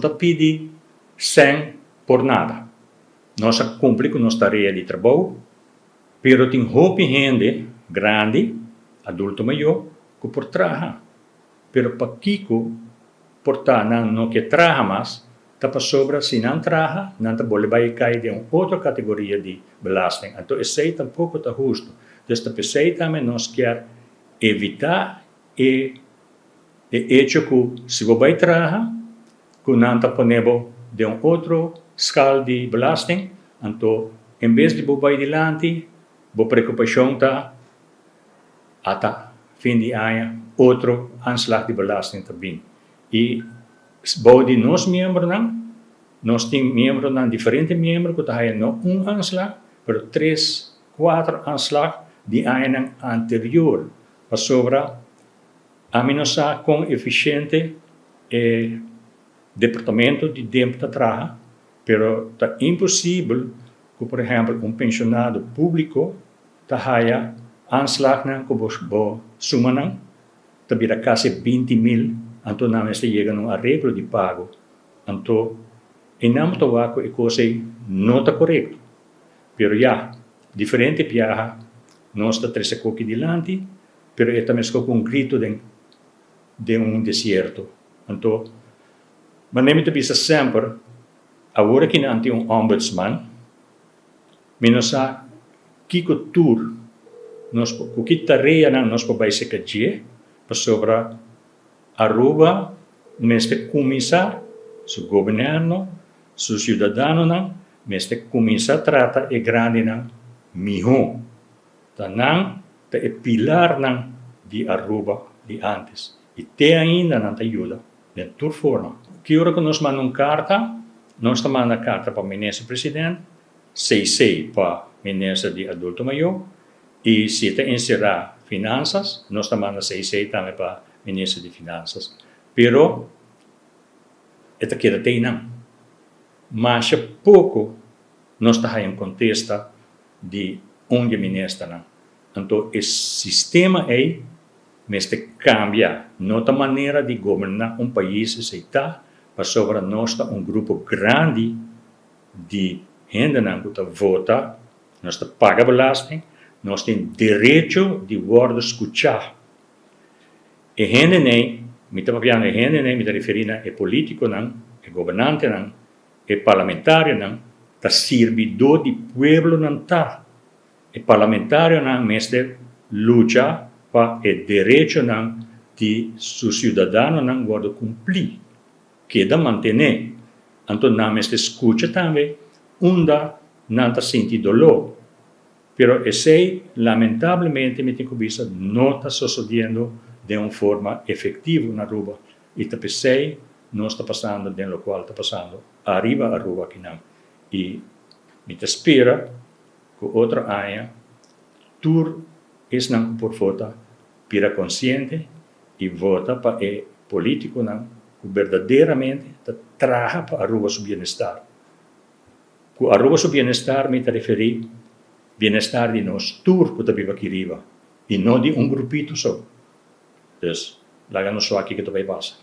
não pede sem por nada. Nós cumprimos com nossa tarefa de trabalho, pero tem roupa gente grande, adulto maior, que por trabalhar. Pero para Kiko, portar não que trabalha mais, está sobra se não trabalha, não vai cair de outra categoria de belasting. Então, isso aí tampouco está justo. Então, isso também nós quer evitar e hecho que se você vai trabalhar, que não está ponendo de outro escala de belasting, então, em vez de você ir adiante, a preocupação está até fim de ano, outro aanslag de belasting também. E, bom de nós membros, nós temos membros, diferentes membros, que não aanslag, mas 3, 4 aanslag de ano anterior. Para sobra, a menos com eficiente departamento de tempo de trabalho, pero é impossível que, por exemplo, pensionado público tenha aanslag que você suma, vira quase 20.000, então não está chegando a um arreglo de pago. Então, em não tocar a coisa não está correta. Pero diferente piaja, nós está três aqui delante, pero é também com um grito de deserto. Então, mas nem me bisa sempre, agora que não tem ombudsman, menos a Kiko Tour, nós o que tarefa nós podemos se cair, para sobre Aruba, neste começar, o governo, os cidadãos, neste começar trata é grande não, melhor, não é pilar não de Aruba de antes, e tem ainda não te ajuda, de toda forma. Que hora que nós mandamos carta, nós mandamos carta para o ministro-presidente, 6 para o ministro de adulto maior, e se te encerrar finanças, nós mandamos 6 também para o ministro de finanças. Pero, esta queda tem não. Mas pouco nós estamos em contexto de onde o ministro não. Então, esse sistema aí, mas cambia nossa maneira de governar país está para sobre nós grupo grande de gente que vota, nós paga belasting, nós temos direito de ser escuchar. E gente nem, me está falando gente nem, me está referindo a político não, a governante não, a parlamentário não, está servidor de pueblo não está. E parlamentário não, mas luta para o direito não de seus cidadãos não guarda cumprir, que da manter. Então não mas escuta também, onde não está sentindo dor. Pero esse lamentavelmente me tenho visto não está sucedendo de uma forma efetiva na Aruba. E também não está passando de lo qual está passando arriba a Aruba aqui não. E me espera que outra ano tur é não por vota para consciente e vota para o político não que verdadeiramente trabalha para Aruba seu bem-estar. Que Aruba seu bem-estar me está referindo bem-estar de nós tur que está viva aqui riba e não de grupito só. Então, lá não só aqui que tu vai passar.